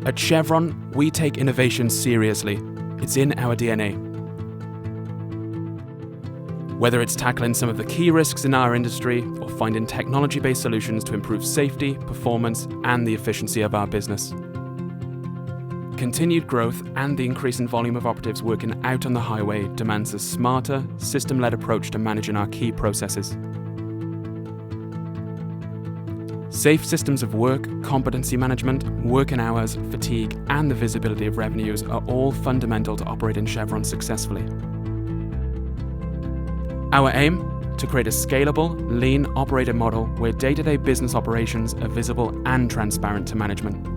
At Chevron, we take innovation seriously. It's in our DNA. Whether it's tackling some of the key risks in our industry or finding technology-based solutions to improve safety, performance, and the efficiency of our business. Continued growth and the increase in volume of operatives working out on the highway demands a smarter, system-led approach to managing our key processes. Safe systems of work, competency management, working hours, fatigue, and the visibility of revenues are all fundamental to operating Chevron successfully. Our aim? To create a scalable, lean operating model where day-to-day business operations are visible and transparent to management.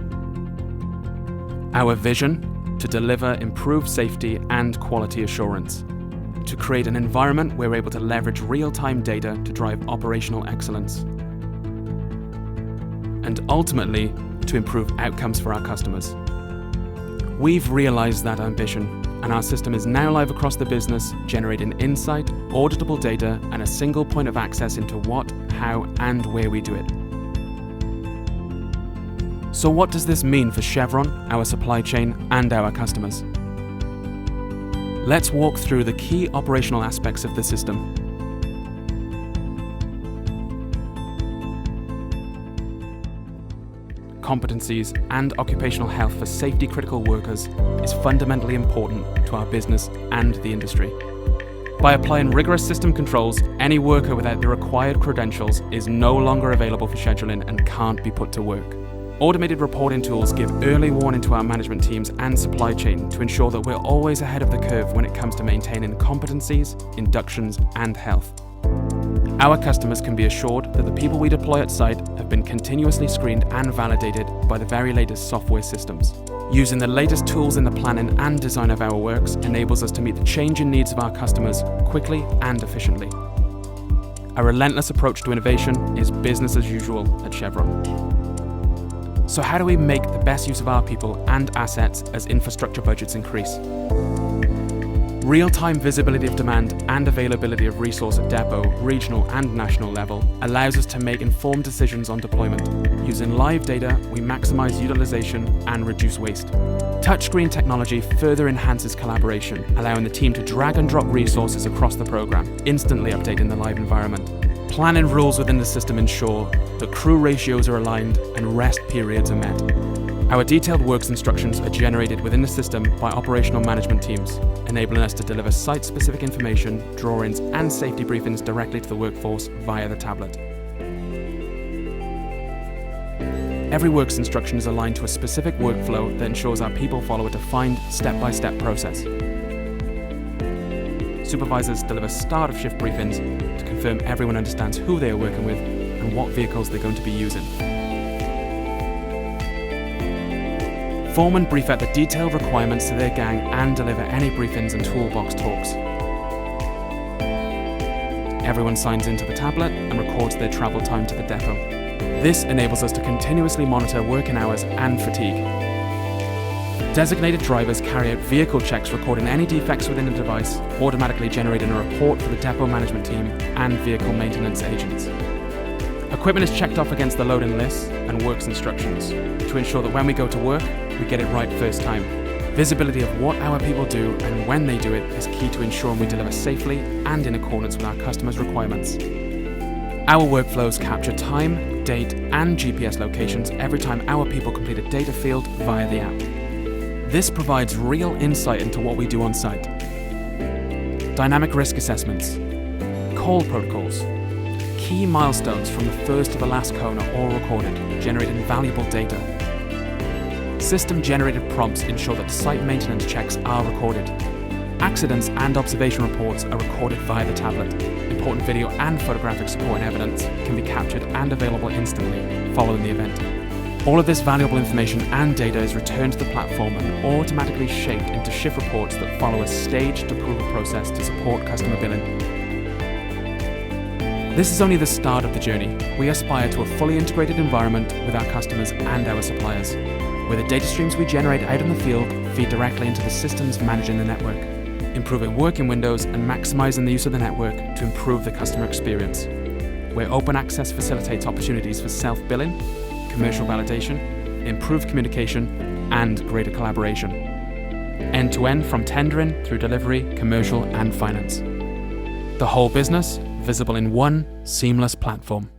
Our vision? To deliver improved safety and quality assurance. To create an environment where we're able to leverage real-time data to drive operational excellence. And ultimately, to improve outcomes for our customers. We've realized that ambition, and our system is now live across the business, generating insight, auditable data, and a single point of access into what, how, and where we do it. So what does this mean for Chevron, our supply chain, and our customers? Let's walk through the key operational aspects of the system. Competencies and occupational health for safety-critical workers is fundamentally important to our business and the industry. By applying rigorous system controls, any worker without the required credentials is no longer available for scheduling and can't be put to work. Automated reporting tools give early warning to our management teams and supply chain to ensure that we're always ahead of the curve when it comes to maintaining competencies, inductions, and health. Our customers can be assured that the people we deploy at site have been continuously screened and validated by the very latest software systems. Using the latest tools in the planning and design of our works enables us to meet the changing needs of our customers quickly and efficiently. Our relentless approach to innovation is business as usual at Chevron. So how do we make the best use of our people and assets as infrastructure budgets increase? Real-time visibility of demand and availability of resource at depot, regional and national level allows us to make informed decisions on deployment. Using live data, we maximize utilization and reduce waste. Touchscreen technology further enhances collaboration, allowing the team to drag and drop resources across the program, instantly updating the live environment. Planning rules within the system ensure that crew ratios are aligned and rest periods are met. Our detailed works instructions are generated within the system by operational management teams, enabling us to deliver site-specific information, drawings, and safety briefings directly to the workforce via the tablet. Every works instruction is aligned to a specific workflow that ensures our people follow a defined step-by-step process. Supervisors deliver start of shift briefings to confirm everyone understands who they are working with and what vehicles they're going to be using. Foremen brief out the detailed requirements to their gang and deliver any briefings and toolbox talks. Everyone signs into the tablet and records their travel time to the depot. This enables us to continuously monitor working hours and fatigue. Designated drivers carry out vehicle checks recording any defects within the device, automatically generating a report for the depot management team and vehicle maintenance agents. Equipment is checked off against the loading lists and works instructions to ensure that when we go to work, we get it right first time. Visibility of what our people do and when they do it is key to ensuring we deliver safely and in accordance with our customers' requirements. Our workflows capture time, date, and GPS locations every time our people complete a data field via the app. This provides real insight into what we do on site. Dynamic risk assessments, call protocols, key milestones from the first to the last cone are all recorded, generating valuable data. System-generated prompts ensure that site maintenance checks are recorded. Accidents and observation reports are recorded via the tablet. Important video and photographic support and evidence can be captured and available instantly following the event. All of this valuable information and data is returned to the platform and automatically shaped into shift reports that follow a staged approval process to support customer billing. This is only the start of the journey. We aspire to a fully integrated environment with our customers and our suppliers, where the data streams we generate out in the field feed directly into the systems managing the network, improving working windows and maximizing the use of the network to improve the customer experience, where open access facilitates opportunities for self-billing, commercial validation, improved communication, and greater collaboration. End-to-end from tendering through delivery, commercial and finance. The whole business visible in one seamless platform.